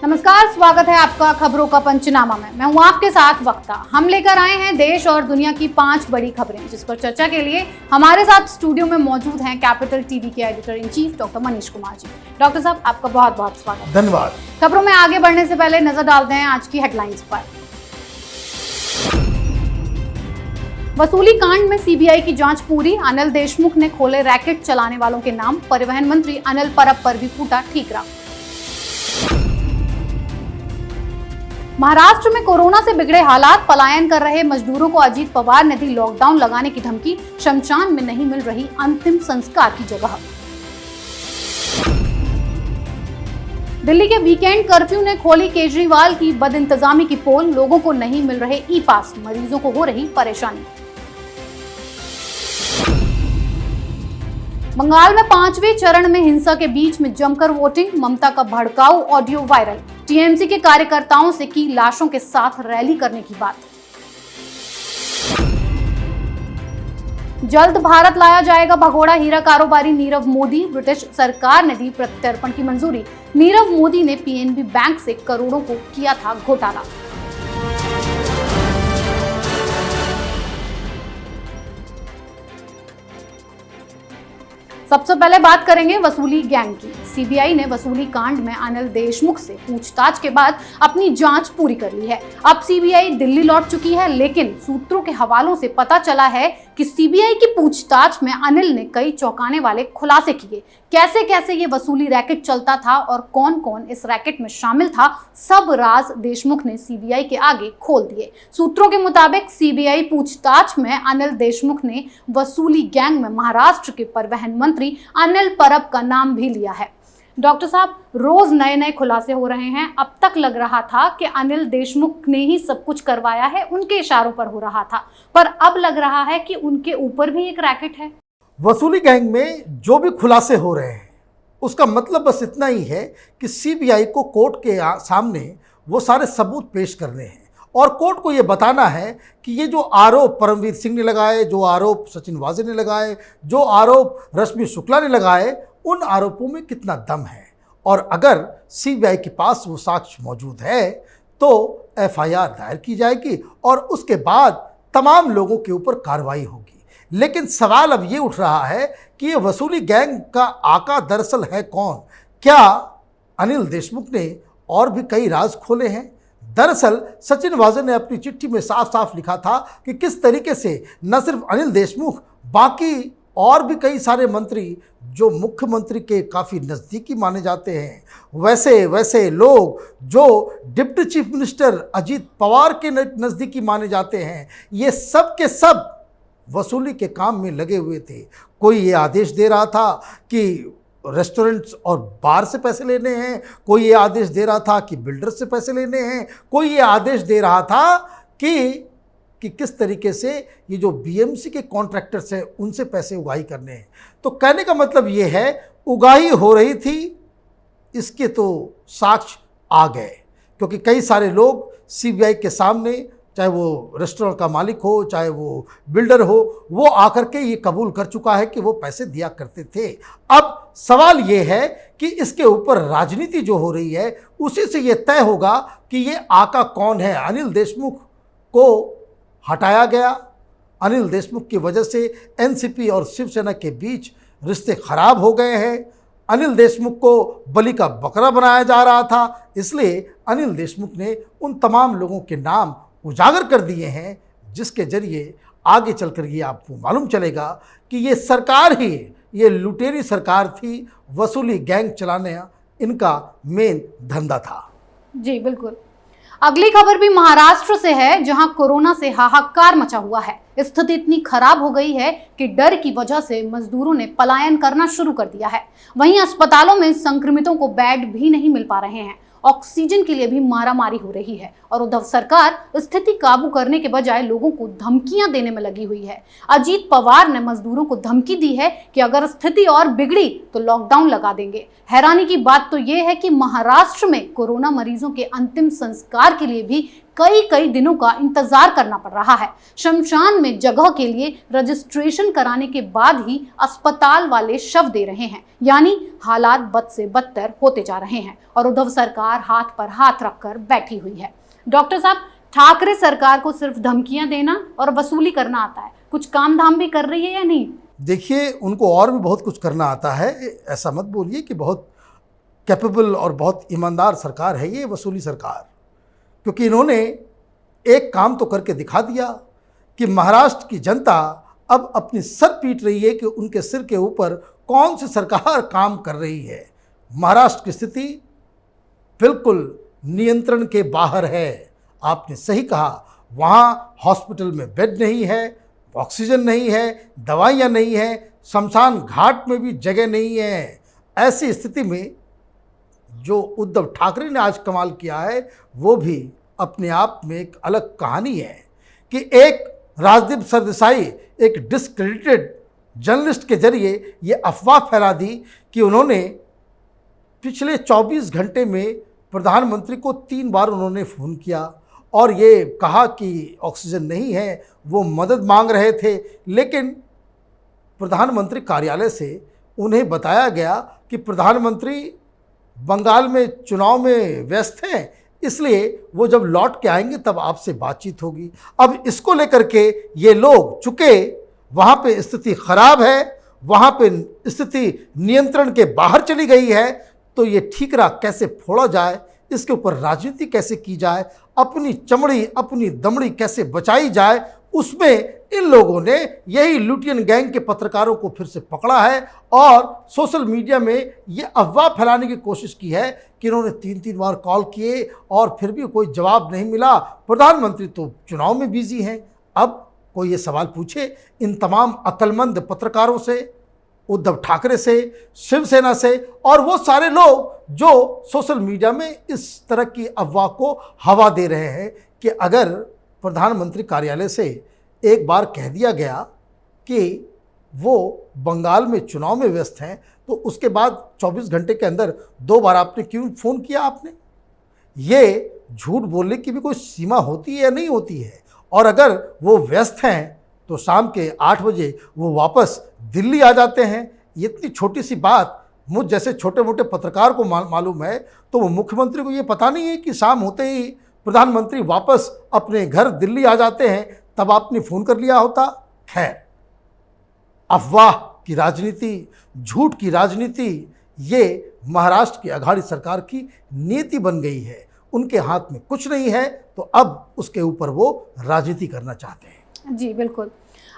नमस्कार, स्वागत है आपका खबरों का पंचनामा में। मैं हूं आपके साथ वक्ता। हम लेकर आए हैं देश और दुनिया की 5 बड़ी खबरें, जिस पर चर्चा के लिए हमारे साथ स्टूडियो में मौजूद हैं कैपिटल टीवी के editor in chief doctor Manish Kumar ji. Doctor साहब, आपका बहुत बहुत स्वागत। धन्यवाद। खबरों में आगे बढ़ने से पहले नजर डालते हैं आज की हेडलाइंस पर। वसूली कांड में सीबीआई की जांच पूरी, अनिल देशमुख ने खोले रैकेट चलाने वालों के नाम। परिवहन मंत्री अनिल परब पर भी फूटा ठीकरा। महाराष्ट्र में कोरोना से बिगड़े हालात, पलायन कर रहे मजदूरों को अजीत पवार ने दी लॉकडाउन लगाने की धमकी। शमशान में नहीं मिल रही अंतिम संस्कार की जगह। दिल्ली के वीकेंड कर्फ्यू ने खोली केजरीवाल की बदइंतजामी की पोल। लोगों को नहीं मिल रहे ई पास, मरीजों को हो रही परेशानी। बंगाल में 5वें चरण में हिंसा के बीच में जमकर वोटिंग। ममता का भड़काऊ ऑडियो वायरल। टीएमसी के कार्यकर्ताओं से की लाशों के साथ रैली करने की बात। जल्द भारत लाया जाएगा भगोड़ा हीरा कारोबारी नीरव मोदी। ब्रिटिश सरकार ने दी प्रत्यर्पण की मंजूरी। नीरव मोदी ने पीएनबी बैंक से करोड़ों को किया था घोटाला। सबसे पहले बात करेंगे वसूली गैंग की। सीबीआई ने वसूली कांड में अनिल देशमुख से पूछताछ के बाद अपनी जांच पूरी कर ली है। अब सीबीआई दिल्ली लौट चुकी है, लेकिन सूत्रों के हवालों से पता चला है कि सीबीआई की पूछताछ में अनिल ने कई चौंकाने वाले खुलासे किए। कैसे कैसे ये वसूली रैकेट चलता था और कौन कौन इस रैकेट में शामिल था, सब राज देशमुख ने सीबीआई के आगे खोल दिए। सूत्रों के मुताबिक सीबीआई पूछताछ में अनिल देशमुख ने वसूली गैंग में महाराष्ट्र के परिवहन मंत्री अनिल परब का नाम भी लिया है। डॉक्टर साहब, रोज नए नए खुलासे हो रहे हैं। अब तक लग रहा था कि अनिल देशमुख ने ही सब कुछ करवाया है, उनके इशारों पर हो रहा था, पर अब लग रहा है कि उनके ऊपर भी एक रैकेट है। वसूली गैंग में जो भी खुलासे हो रहे हैं उसका मतलब बस इतना ही है कि सीबीआई को कोर्ट के सामने वो सारे सबूत पेश करने हैं और कोर्ट को ये बताना है कि ये जो आरोप परमवीर सिंह ने लगाए, जो आरोप सचिन वाजे ने लगाए, जो आरोप रश्मि शुक्ला ने लगाए, उन आरोपों में कितना दम है। और अगर सीबीआई के पास वो साक्ष्य मौजूद है तो एफआईआर दायर की जाएगी और उसके बाद तमाम लोगों के ऊपर कार्रवाई होगी। लेकिन सवाल अब ये उठ रहा है कि ये वसूली गैंग का आका दरअसल है कौन? क्या अनिल देशमुख ने और भी कई राज खोले हैं? दरअसल सचिन वाजे ने अपनी चिट्ठी में साफ साफ लिखा था कि किस तरीके से न सिर्फ अनिल देशमुख, बाकी और भी कई सारे मंत्री जो मुख्यमंत्री के काफ़ी नज़दीकी माने जाते हैं, वैसे वैसे लोग जो deputy chief minister Ajit Pawar के नज़दीकी माने जाते हैं, ये सब के सब वसूली के काम में लगे हुए थे। कोई ये आदेश दे रहा था कि रेस्टोरेंट्स और बार से पैसे लेने हैं, कोई ये आदेश दे रहा था कि बिल्डर्स से पैसे लेने हैं, कोई ये आदेश दे रहा था कि किस तरीके से ये जो बीएमसी के कॉन्ट्रैक्टर्स हैं उनसे पैसे उगाही करने हैं। तो कहने का मतलब ये है उगाही हो रही थी, इसके तो साक्ष्य आ गए, क्योंकि कई सारे लोग सीबीआई के सामने, चाहे वो रेस्टोरेंट का मालिक हो, चाहे वो बिल्डर हो, वो आकर के ये कबूल कर चुका है कि वो पैसे दिया करते थे। अब सवाल ये है कि इसके ऊपर राजनीति जो हो रही है उसी से ये तय होगा कि ये आका कौन है। अनिल देशमुख को हटाया गया, अनिल देशमुख की वजह से एनसीपी और शिवसेना के बीच रिश्ते खराब हो गए हैं। अनिल देशमुख को बलि का बकरा बनाया जा रहा था, इसलिए अनिल देशमुख ने उन तमाम लोगों के नाम उजागर कर दिए हैं, जिसके जरिए आगे चलकर ये आपको मालूम चलेगा कि ये सरकार ही, ये लुटेरी सरकार थी, वसूली गैंग चलाने इनका मेन धंधा था। जी बिल्कुल। अगली खबर भी महाराष्ट्र से है, जहां कोरोना से हाहाकार मचा हुआ है। स्थिति इतनी खराब हो गई है कि डर की वजह से मजदूरों ने पलायन करना शुरू कर दिया है। वहीं अस्पतालों में संक्रमितों को बेड भी नहीं मिल पा रहे हैं, ऑक्सीजन के लिए भी मारामारी हो रही है और उद्धव सरकार स्थिति काबू करने के बजाय लोगों को धमकियां देने में लगी हुई है। अजीत पवार ने मजदूरों को धमकी दी है कि अगर स्थिति और बिगड़ी तो लॉकडाउन लगा देंगे। हैरानी की बात तो यह है कि महाराष्ट्र में कोरोना मरीजों के अंतिम संस्कार के लिए भी कई कई दिनों का इंतजार करना पड़ रहा है। शमशान में जगह के लिए रजिस्ट्रेशन कराने के बाद ही अस्पताल वाले शव दे रहे हैं, यानी हालात बद से बदतर होते जा रहे हैं और उद्धव सरकार हाथ पर हाथ रखकर बैठी हुई है। डॉक्टर साहब, ठाकरे सरकार को सिर्फ धमकियां देना और वसूली करना आता है, कुछ काम धाम भी कर रही है या नहीं? देखिए, उनको और भी बहुत कुछ करना आता है। ऐसा मत बोलिए कि बहुत कैपेबल और बहुत ईमानदार सरकार है ये वसूली सरकार, क्योंकि इन्होंने एक काम तो करके दिखा दिया कि महाराष्ट्र की जनता अब अपनी सर पीट रही है कि उनके सिर के ऊपर कौन सी सरकार काम कर रही है। महाराष्ट्र की स्थिति बिल्कुल नियंत्रण के बाहर है। आपने सही कहा, वहाँ हॉस्पिटल में बेड नहीं है, ऑक्सीजन नहीं है, दवाइयाँ नहीं है, शमशान घाट में भी जगह नहीं है। ऐसी स्थिति में जो उद्धव ठाकरे ने आज कमाल किया है वो भी अपने आप में एक अलग कहानी है कि एक राजदीप सरदेसाई, एक डिस्क्रेडिटेड जर्नलिस्ट के जरिए ये अफवाह फैला दी कि उन्होंने पिछले 24 घंटे में प्रधानमंत्री को 3 बार उन्होंने फ़ोन किया और ये कहा कि ऑक्सीजन नहीं है, वो मदद मांग रहे थे। लेकिन प्रधानमंत्री कार्यालय से उन्हें बताया गया कि प्रधानमंत्री बंगाल में चुनाव में व्यस्त हैं, इसलिए वो जब लौट के आएंगे तब आपसे बातचीत होगी। अब इसको लेकर के ये लोग, चूँकि वहाँ पे स्थिति खराब है, वहाँ पे स्थिति नियंत्रण के बाहर चली गई है, तो ये ठीकरा कैसे फोड़ा जाए, इसके ऊपर राजनीति कैसे की जाए, अपनी चमड़ी अपनी दमड़ी कैसे बचाई जाए, उसमें इन लोगों ने यही लुटियन गैंग के पत्रकारों को फिर से पकड़ा है और सोशल मीडिया में ये अफवाह फैलाने की कोशिश की है कि इन्होंने 3-3 बार कॉल किए और फिर भी कोई जवाब नहीं मिला। प्रधानमंत्री तो चुनाव में बिजी हैं। अब कोई ये सवाल पूछे इन तमाम अक्लमंद पत्रकारों से, उद्धव ठाकरे से, शिवसेना से और वो सारे लोग जो सोशल मीडिया में इस तरह की अफवाह को हवा दे रहे हैं कि अगर प्रधानमंत्री कार्यालय से एक बार कह दिया गया कि वो बंगाल में चुनाव में व्यस्त हैं, तो उसके बाद 24 घंटे के अंदर 2 बार आपने क्यों फ़ोन किया? आपने ये झूठ बोलने की भी कोई सीमा होती है या नहीं होती है? और अगर वो व्यस्त हैं तो शाम के 8 बजे वो वापस दिल्ली आ जाते हैं। ये इतनी छोटी सी बात मुझ जैसे छोटे मोटे पत्रकार को मालूम है, तो वो मुख्यमंत्री को ये पता नहीं है कि शाम होते ही प्रधानमंत्री वापस अपने घर दिल्ली आ जाते हैं, तब आपने फ़ोन कर लिया होता। खैर, अफवाह की राजनीति, झूठ की राजनीति, ये महाराष्ट्र की अघाड़ी सरकार की नीति बन गई है। उनके हाथ में कुछ नहीं है, तो अब उसके ऊपर वो राजनीति करना चाहते हैं। जी बिल्कुल।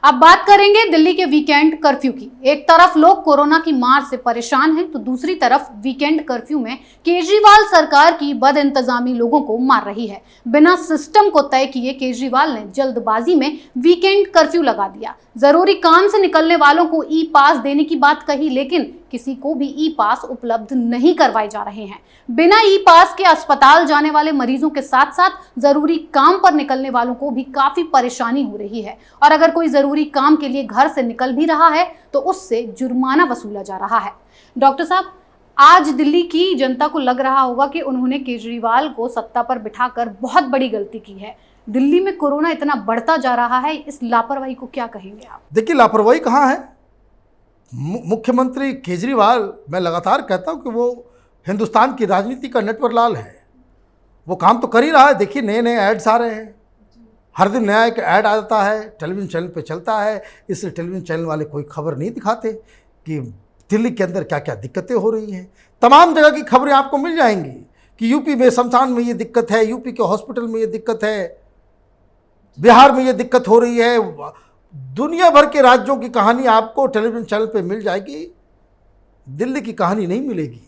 अब बात करेंगे दिल्ली के वीकेंड कर्फ्यू की। एक तरफ लोग कोरोना की मार से परेशान हैं, तो दूसरी तरफ वीकेंड कर्फ्यू में केजरीवाल सरकार की बदइंतजामी लोगों को मार रही है। बिना सिस्टम को तय किए केजरीवाल ने जल्दबाजी में वीकेंड कर्फ्यू लगा दिया। जरूरी काम से निकलने वालों को ई पास देने की बात कही, लेकिन किसी को भी ई पास उपलब्ध नहीं करवाए जा रहे हैं। बिना ई पास के अस्पताल जाने वाले मरीजों के साथ साथ जरूरी काम पर निकलने वालों को भी काफी परेशानी हो रही है, और अगर कोई जरूरी काम के लिए घर से निकल भी रहा है तो उससे जुर्माना वसूला जा रहा है। डॉक्टर साहब, आज दिल्ली की जनता को लग रहा होगा कि उन्होंने केजरीवाल को सत्ता पर बिठाकर बहुत बड़ी गलती की है। दिल्ली में कोरोना इतना बढ़ता जा रहा है, इस लापरवाही को क्या कहेंगे आप? देखिए, लापरवाही कहाँ है। मुख्यमंत्री केजरीवाल, मैं लगातार कहता हूँ कि वो हिंदुस्तान की राजनीति का नटवरलाल है। वो काम तो कर ही रहा है। देखिए, नए नए एड्स आ रहे हैं, हर दिन नया एक ऐड आ जाता है, टेलीविज़न चैनल पे चलता है। इसलिए टेलीविज़न चैनल वाले कोई खबर नहीं दिखाते कि दिल्ली के अंदर क्या क्या दिक्कतें हो रही हैं। तमाम जगह की खबरें आपको मिल जाएंगी कि यूपी में शमशान में ये दिक्कत है, यूपी के हॉस्पिटल में ये दिक्कत है, बिहार में ये दिक्कत हो रही है। दुनिया भर के राज्यों की कहानी आपको टेलीविज़न चैनल पे मिल जाएगी, दिल्ली की कहानी नहीं मिलेगी।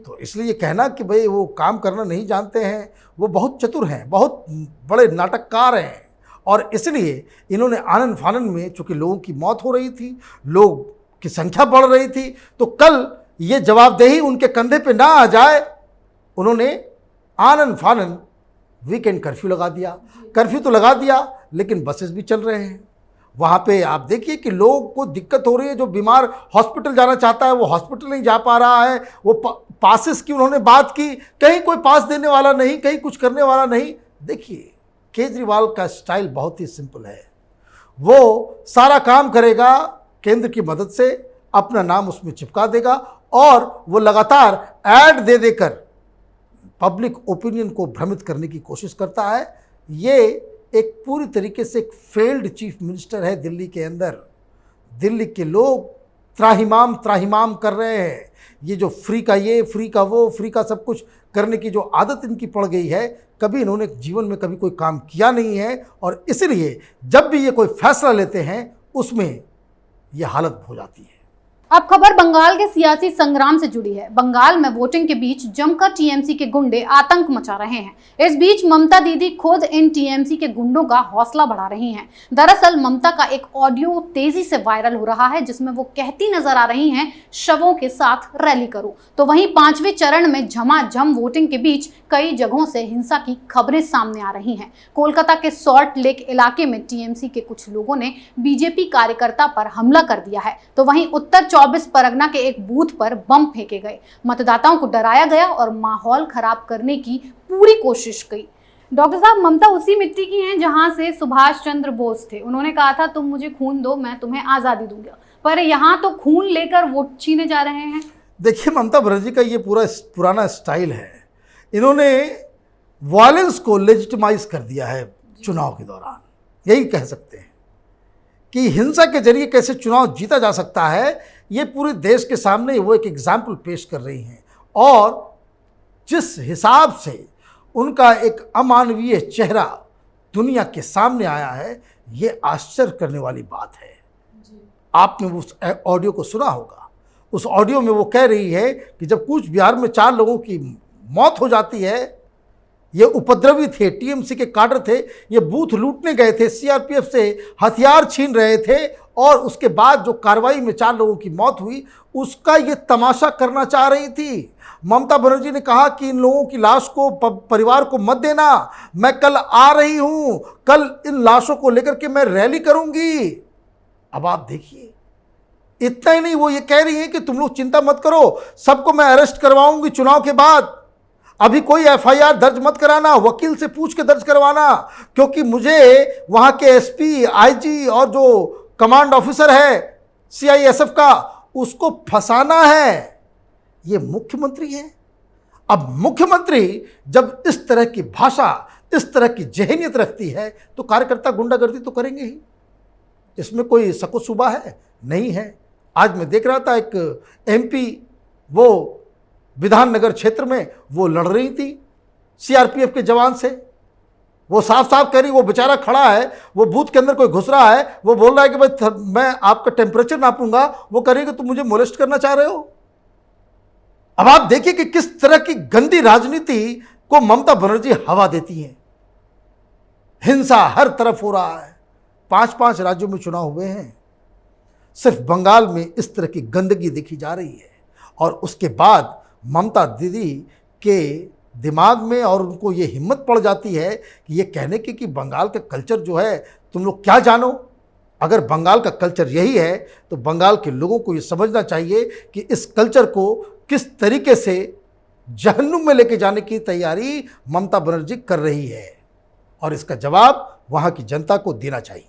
तो इसलिए ये कहना कि भाई वो काम करना नहीं जानते हैं, वो बहुत चतुर हैं, बहुत बड़े नाटककार हैं। और इसलिए इन्होंने आनन फानन में, चूँकि लोगों की मौत हो रही थी, लोग की संख्या बढ़ रही थी, तो कल ये जवाबदेही उनके कंधे पे ना आ जाए, उन्होंने आनन फानन वीकेंड कर्फ्यू लगा दिया। कर्फ्यू तो लगा दिया, लेकिन बसेस भी चल रहे हैं। वहाँ पे आप देखिए कि लोगों को दिक्कत हो रही है। जो बीमार हॉस्पिटल जाना चाहता है वो हॉस्पिटल नहीं जा पा रहा है। वो पासेस की उन्होंने बात की, कहीं कोई पास देने वाला नहीं, कहीं कुछ करने वाला नहीं। देखिए, केजरीवाल का स्टाइल बहुत ही सिंपल है। वो सारा काम करेगा केंद्र की मदद से, अपना नाम उसमें चिपका देगा और वो लगातार ऐड दे देकर पब्लिक ओपिनियन को भ्रमित करने की कोशिश करता है। ये एक पूरी तरीके से एक फेल्ड चीफ मिनिस्टर है दिल्ली के अंदर। दिल्ली के लोग त्राहिमाम त्राहिमाम कर रहे हैं। ये जो फ्री का ये, फ्री का वो, फ्री का सब कुछ करने की जो आदत इनकी पड़ गई है, कभी इन्होंने जीवन में कभी कोई काम किया नहीं है और इसलिए जब भी ये कोई फैसला लेते हैं उसमें ये हालत हो जाती है। अब खबर बंगाल के सियासी संग्राम से जुड़ी है। बंगाल में वोटिंग के बीच जमकर टीएमसी के गुंडे आतंक मचा रहे हैं। इस बीच ममता दीदी खुद इन टीएमसी के गुंडों का हौसला बढ़ा रही हैं। दरअसल ममता का एक ऑडियो तेजी से वायरल हो रहा है जिसमें वो कहती नजर आ रही हैं, शवों के साथ रैली करो। तो वहीं 5वें चरण में झमाझम वोटिंग के बीच कई जगहों से हिंसा की खबरें सामने आ रही हैं। कोलकाता के सॉल्ट लेक इलाके में टीएमसी के कुछ लोगों ने बीजेपी कार्यकर्ता पर हमला कर दिया है। तो वहीं उत्तर 24 परगना के एक बूथ पर बम फेंके गए। मतदाताओं को डराया गया और माहौल खराब करने की पूरी कोशिश की। डॉक्टर साहब, ममता उसी मिट्टी की हैं जहां से सुभाष चंद्र बोस थे। उन्होंने कहा था तुम मुझे खून दो, मैं तुम्हें आजादी दूंगा, पर यहाँ तो खून लेकर वोट छीने जा रहे हैं। देखिए, ममता बनर्जी का ये पूरा पुराना स्टाइल है। इन्होंने वायलेंस को लेजिटिमाइज कर दिया है चुनाव के दौरान। यही कह सकते हैं कि हिंसा के जरिए कैसे चुनाव जीता जा सकता है, ये पूरे देश के सामने वो एक एग्जाम्पल पेश कर रही हैं। और जिस हिसाब से उनका एक अमानवीय चेहरा दुनिया के सामने आया है, ये आश्चर्य करने वाली बात है। आपने उस ऑडियो को सुना होगा। उस ऑडियो में वो कह रही है कि जब कूच बिहार में 4 लोगों की मौत हो जाती है, ये उपद्रवी थे, टीएमसी के काडर थे, ये बूथ लूटने गए थे, सीआरपीएफ से हथियार छीन रहे थे और उसके बाद जो कार्रवाई में 4 लोगों की मौत हुई, उसका ये तमाशा करना चाह रही थी। ममता बनर्जी ने कहा कि इन लोगों की लाश को परिवार को मत देना, मैं कल आ रही हूं, कल इन लाशों को लेकर के मैं रैली करूंगी। अब आप देखिए, इतना ही नहीं, वो ये कह रही है कि तुम लोग चिंता मत करो, सबको मैं अरेस्ट करवाऊंगी चुनाव के बाद, अभी कोई एफआईआर दर्ज मत कराना, वकील से पूछ के दर्ज करवाना, क्योंकि मुझे वहां के एसपी, आईजी और जो कमांड ऑफिसर है सीआईएसएफ का, उसको फंसाना है। ये मुख्यमंत्री है। अब मुख्यमंत्री जब इस तरह की भाषा, इस तरह की जहनीत रखती है तो कार्यकर्ता गुंडागर्दी तो करेंगे ही, इसमें कोई शक व शुबा है नहीं है। आज मैं देख रहा था एक एमपी, वो विधाननगर क्षेत्र में वो लड़ रही थी सीआरपीएफ के जवान से। वो साफ साफ कह रही, वो बेचारा खड़ा है, वो बूथ के अंदर कोई घुस रहा है, वो बोल रहा है कि भाई मैं आपका टेम्परेचर नापूंगा, वो कह रही कि तुम मुझे मोलेस्ट करना चाह रहे हो। अब आप देखिए कि किस तरह की गंदी राजनीति को ममता बनर्जी हवा देती हैं। हिंसा हर तरफ हो रहा है। 5 राज्यों में चुनाव हुए हैं, सिर्फ बंगाल में इस तरह की गंदगी देखी जा रही है। और उसके बाद ममता दीदी के दिमाग में और उनको ये हिम्मत पड़ जाती है कि ये कहने की कि बंगाल का कल्चर जो है तुम लोग क्या जानो। अगर बंगाल का कल्चर यही है तो बंगाल के लोगों को ये समझना चाहिए कि इस कल्चर को किस तरीके से जहन्नुम में लेके जाने की तैयारी ममता बनर्जी कर रही है और इसका जवाब वहाँ की जनता को देना चाहिए।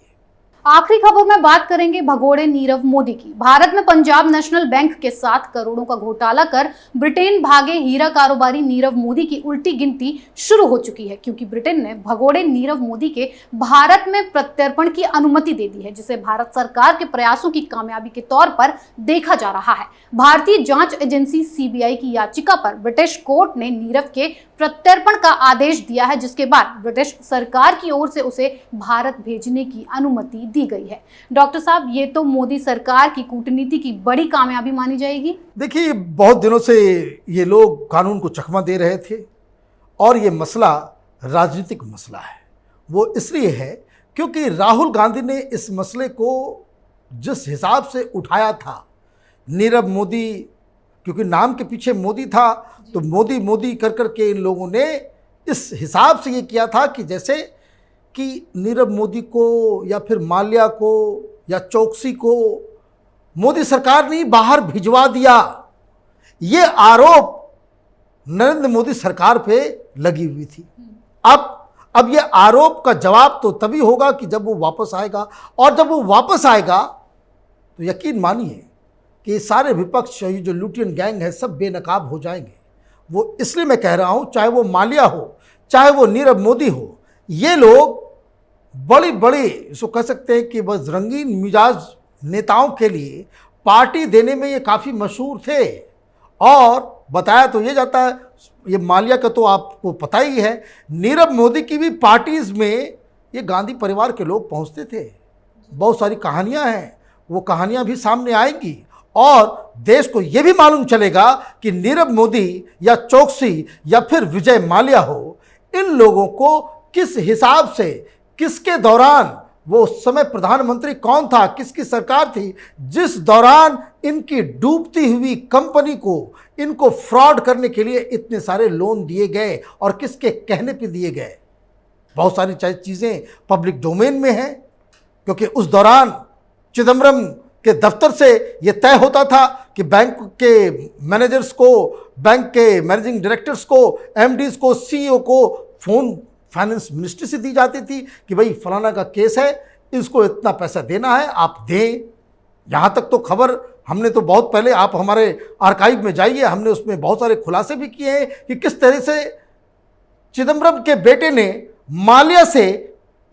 आखिरी खबर में बात करेंगे भगोड़े नीरव मोदी की। भारत में पंजाब नेशनल बैंक के साथ करोड़ों का घोटाला कर ब्रिटेन भागे हीरा कारोबारी नीरव मोदी की उल्टी गिनती शुरू हो चुकी है, क्योंकि ब्रिटेन ने भगोड़े नीरव मोदी के भारत में प्रत्यर्पण की अनुमति दे दी है, जिसे भारत सरकार के प्रयासों की कामयाबी के तौर पर देखा जा रहा है। भारतीय जांच एजेंसी सीबीआई की याचिका पर ब्रिटिश कोर्ट ने नीरव के प्रत्यर्पण का आदेश दिया है, जिसके बाद ब्रिटिश सरकार की ओर से उसे भारत भेजने की अनुमति दी गई है। डॉक्टर साहब, ये तो मोदी सरकार की कूटनीति की बड़ी कामयाबी मानी जाएगी। देखिए, बहुत दिनों से ये लोग कानून को चकमा दे रहे थे और ये मसला राजनीतिक मसला है। वो इसलिए है क्योंकि राहुल गांधी ने इस मसले को जिस हिसाब से उठाया था, नीरव मोदी, क्योंकि नाम के पीछे मोदी था, तो मोदी मोदी कर करके इन लोगों ने इस हिसाब से ये किया था कि जैसे कि नीरव मोदी को या फिर माल्या को या चौकसी को मोदी सरकार ने बाहर भिजवा दिया। ये आरोप नरेंद्र मोदी सरकार पे लगी हुई थी। अब अब ये आरोप का जवाब तो तभी होगा कि जब वो वापस आएगा, और जब वो वापस आएगा तो यकीन मानिए कि ये सारे विपक्ष, ये जो लुटियन गैंग है, सब बेनकाब हो जाएंगे। वो इसलिए मैं कह रहा हूँ, चाहे वो माल्या हो, चाहे वो नीरव मोदी हो, ये लोग बड़ी बड़ी इसको कह सकते हैं कि बस रंगीन मिजाज नेताओं के लिए पार्टी देने में ये काफ़ी मशहूर थे। और बताया तो ये जाता है, ये माल्या का तो आपको पता ही है, नीरव मोदी की भी पार्टीज़ में ये गांधी परिवार के लोग पहुंचते थे। बहुत सारी कहानियां हैं, वो कहानियां भी सामने आएंगी और देश को ये भी मालूम चलेगा कि नीरव मोदी या चोकसी या फिर विजय माल्या हो, इन लोगों को किस हिसाब से, किसके दौरान, वो उस समय प्रधानमंत्री कौन था, किसकी सरकार थी जिस दौरान इनकी डूबती हुई कंपनी को, इनको फ्रॉड करने के लिए इतने सारे लोन दिए गए और किसके कहने पे दिए गए। बहुत सारी चीज़ें पब्लिक डोमेन में हैं, क्योंकि उस दौरान चिदम्बरम के दफ्तर से ये तय होता था कि बैंक के मैनेजर्स को, बैंक के मैनेजिंग डायरेक्टर्स को, एमडीज को, सीईओ को फ़ोन फाइनेंस मिनिस्ट्री से दी जाती थी कि भाई फलाना का केस है, इसको इतना पैसा देना है, आप दें। यहाँ तक तो खबर हमने तो बहुत पहले, आप हमारे आर्काइव में जाइए, हमने उसमें बहुत सारे खुलासे भी किए हैं कि किस तरह से चिदम्बरम के बेटे ने माल्या से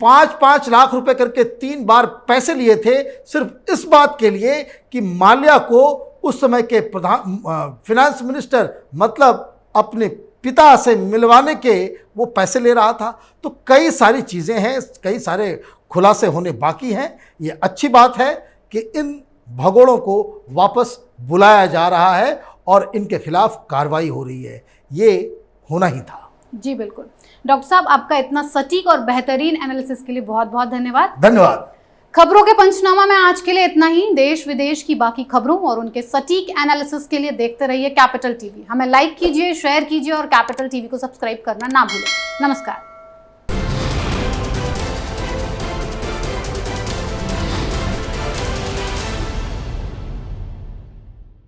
5-5 लाख रुपए करके 3 बार पैसे लिए थे, सिर्फ इस बात के लिए कि माल्या को उस समय के फिनेंस मिनिस्टर, मतलब अपने पिता से मिलवाने के वो पैसे ले रहा था। तो कई सारी चीज़ें हैं, कई सारे खुलासे होने बाकी हैं। ये अच्छी बात है कि इन भगोड़ों को वापस बुलाया जा रहा है और इनके खिलाफ कार्रवाई हो रही है, ये होना ही था। जी बिल्कुल। डॉक्टर साहब, आपका इतना सटीक और बेहतरीन एनालिसिस के लिए बहुत बहुत धन्यवाद। धन्यवाद। खबरों के पंचनामा में आज के लिए इतना ही। देश विदेश की बाकी खबरों और उनके सटीक एनालिसिस के लिए देखते रहिए कैपिटल टीवी। हमें लाइक कीजिए, शेयर कीजिए और कैपिटल टीवी को सब्सक्राइब करना ना भूलें। नमस्कार।